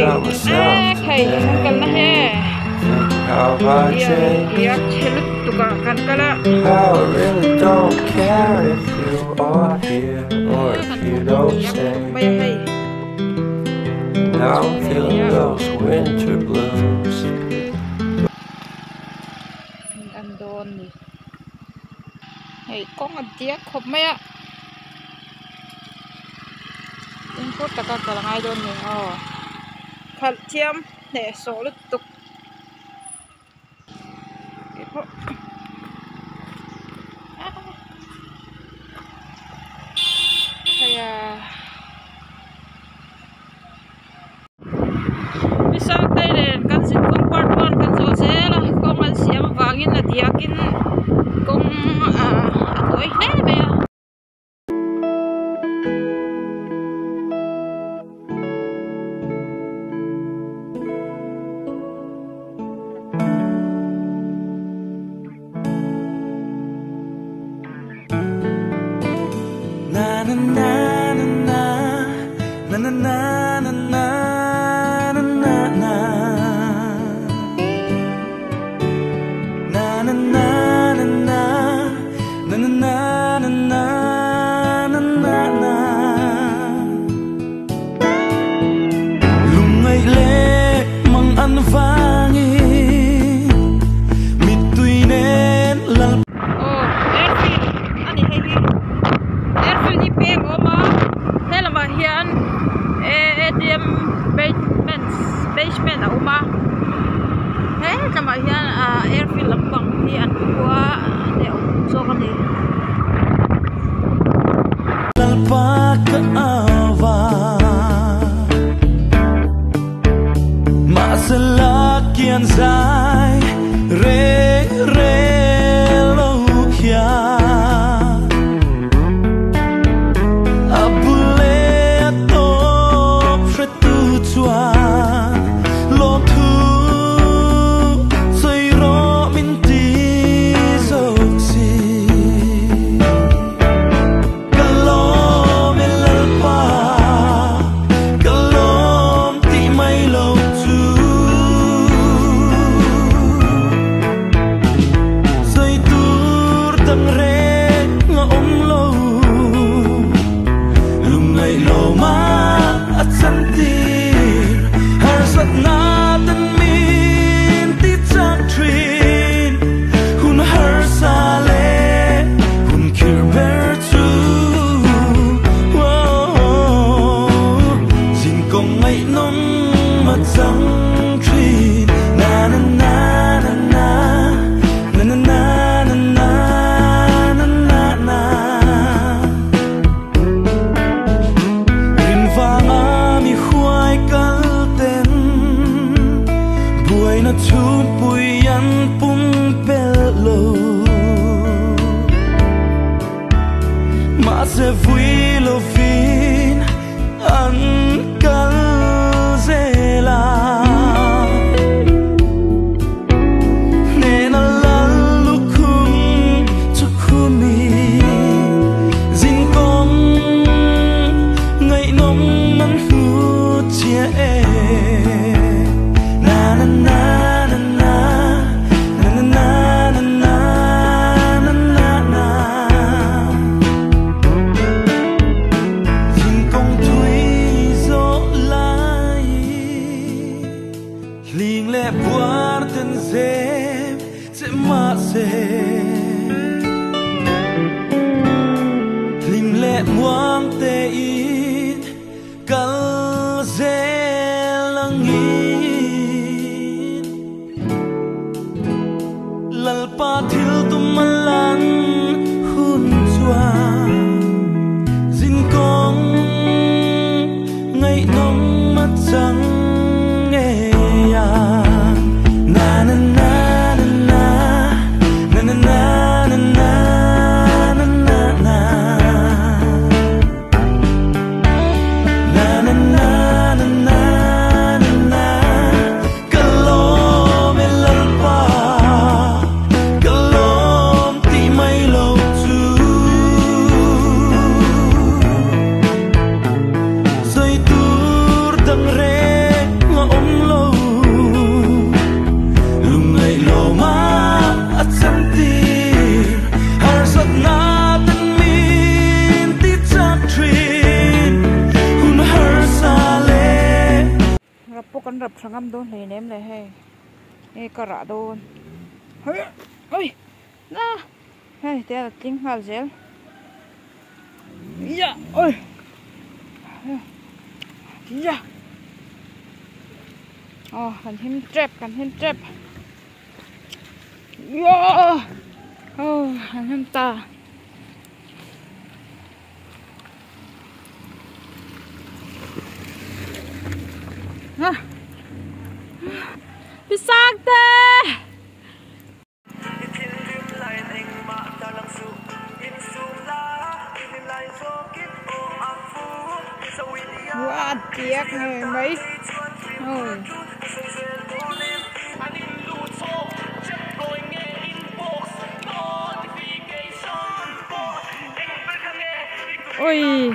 about myself today. How I changed. How I really don't care if you are here or if you don't stay. Now I'm feeling those winter blues. Ăn đôn đi. Hey, con ăn tiếc khóc mấy ạ. Anh phút ta cả là ngay đôn này. Khát chiêm để số lực tục. Pi Sangtei ren kan sin kong part 1 kan so se la kong an siam wangin na diakin kong atoi ne me na na na na na na na na na. Hian basement ở uma thế cho mà hian airfield lắm bằng thì ăn qua đều cho con đi mahse kian dài re re lâu kia. Mahse vui lo fin an kal zela nena lalu kum chukumi zin kong ngai nong man hu chhe na na na con rập sang âm đôn này ném này hay ê karah đôn ôi na hay thế là tiếng hal zel dạ ôi dạ cần thêm trap dạ cần thêm ta Pi Sangtei wow tiếc này mấy ôi ôi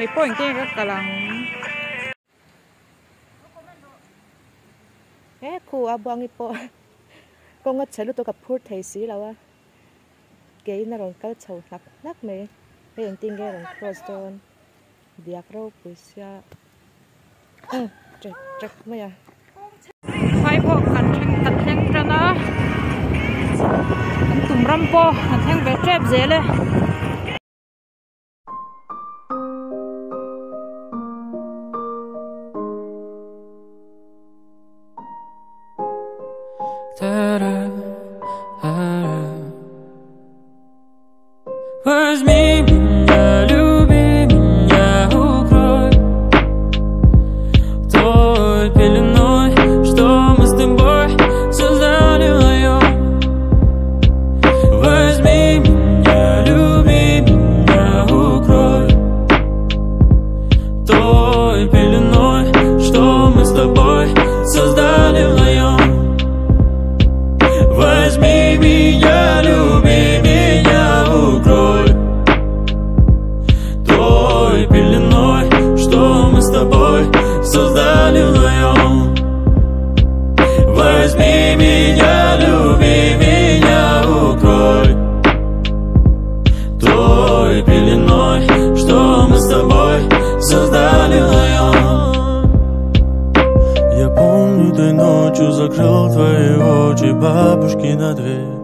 cái point kia các cả là khu abang ipo con ngắt chhe lu to kapur thei si lawa ke na ron kal chho nak me he eng ting ge ron cross don diak ro pusia trek maya phai po kan theng trana kan tum ram po kan theng be trap zele Возьми меня, люби меня, укрой той пеленой, что мы с тобой создали вдвоем. Возьми меня, люби меня, укрой той пеленой, что мы с тобой создали вдвоем. Возьми меня, люби меня, укрой той пеленой, что мы с тобой создали вдвоем. Возьми меня, люби меня, укрой той пеленой, что мы с тобой создали вдвоем. Я помню, той ночью закрыл твои очи, бабушки на дверь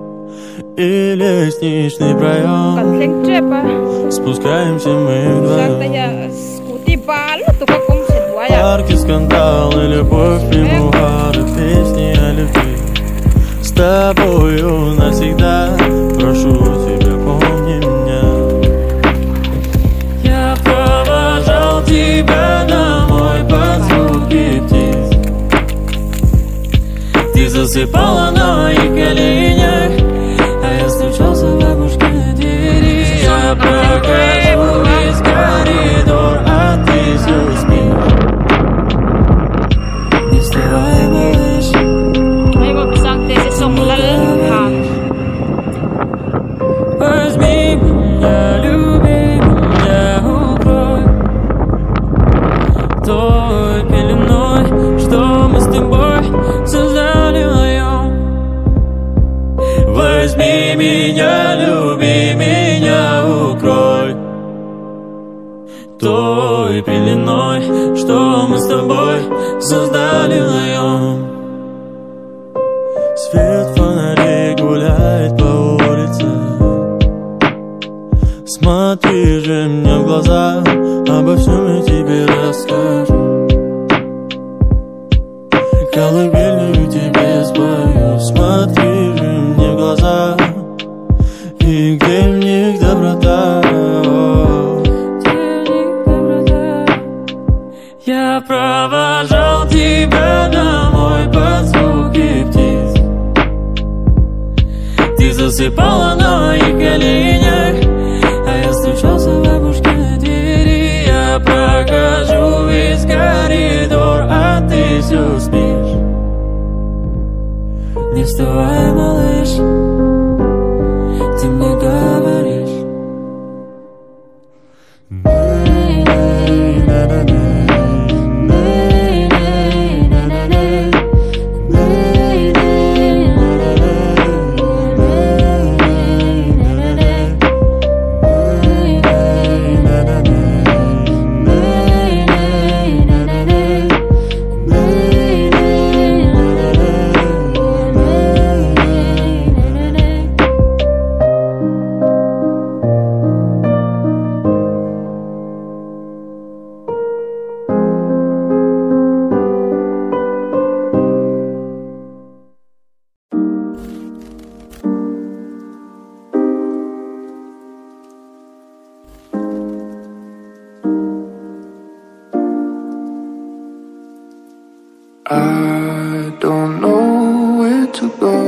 и лестничный проем. Спускаемся мы вдвоем. Парки, скандалы, любовь, мемуары, песни о любви. С тобою навсегда, прошу тебя, помни меня. Я провожал тебя домой под звуки птиц. Ты засыпала на моих коленях, а я стучался в бабушкиной двери. Я прохожу весь коридор, а ты все спишь. Не вставай, малыш. Pi Sangtei e.Sesawng Возьми меня, люби меня, укрой той пеленой, что мы с тобой создали вдвоем. Возьми меня, люби меня, укрой той пеленой, что мы с тобой создали вдвоем. Свет фонарей гуляет по улице. Смотри же мне в глаза, обо всем я тебе расскажу. Колыбельную тебе спою. Смотри же мне в глаза, и где в них доброта. Я провожал тебя домой под звуки птиц. Ты засыпала на моих коленях, а я стучался в бабушкиной двери. Я прохожу весь коридор, а ты все спишь. Не вставай, малыш, ты мне говоришь. I don't know where to go.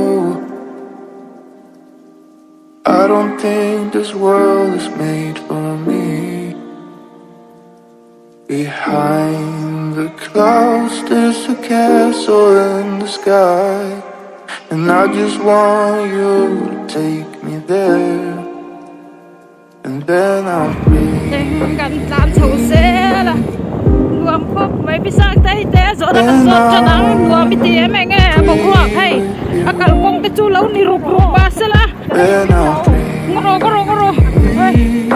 I don't think this world is made for me. Behind the clouds there's a castle in the sky, and I just want you to take me there, and then I'll be nuam khawp mai Pi Sangtei te zo da kan zo cho nang nuam mi ti em nghe bo khuak hay akal kong te chu lo ni ruk ruk ba sela ngoro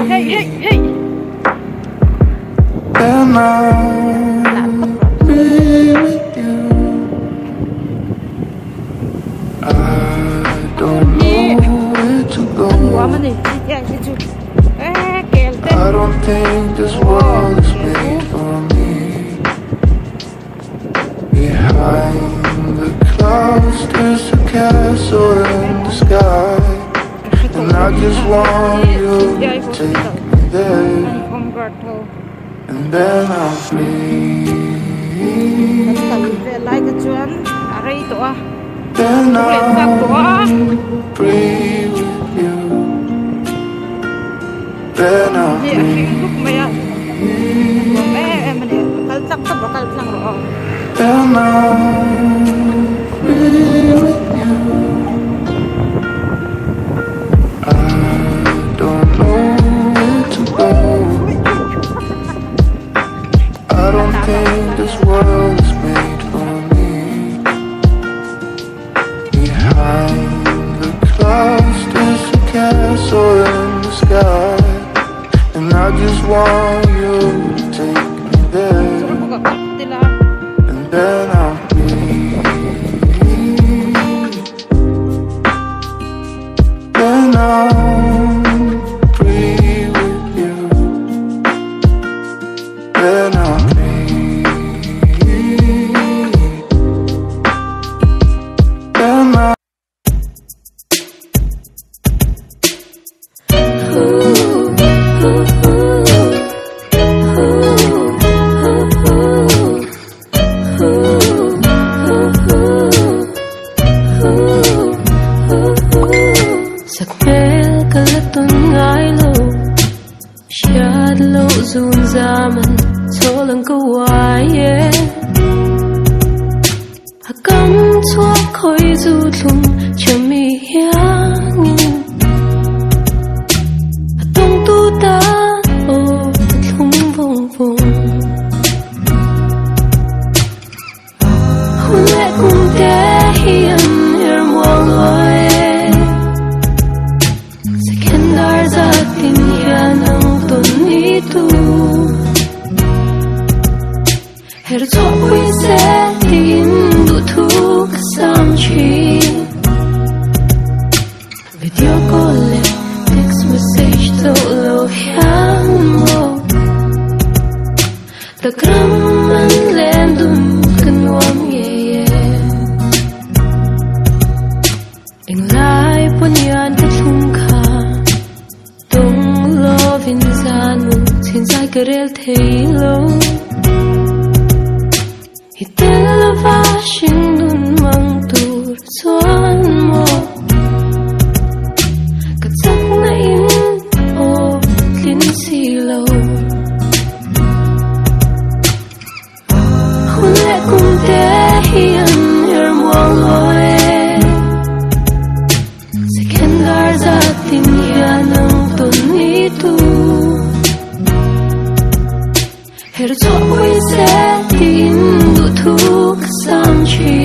hey and I'll be with you. I don't know where to go. I don't think this world is made for me. Behind the clouds there's a castle in the sky, and I just want you to take me there, and then I'll flee. Then I'll breathe with you. Then I'll breathe. Then I'll breathe with you. I don't know where to go. I don't think this world is made for me. Behind the clouds there's a castle in the sky, and I just want you to take me there, and then I'll breathe. Then I'll breathe with you. Then I'll breathe. Then I'll zun zaman tholang ka waye hakam chua khoi zu thum chami hian atong tu ta o thum vong vong hule kum te hian ermong loe sekendar zatin hian ang ton ni tu her cho quy se tin du thu ka sam chi video call text message to lo hian mo ta gram man len dun kan wam ye eng lai pon yan ka thum kha tong lovin zanu thin sai ka rel thei lo hitel va shing nun mang tur chuan mo ka chak na in o tlin si lo hun le kum te hian er mong loe sekendar zatin hian ang ton ni tu her cho quy se tin du thu ka sam chi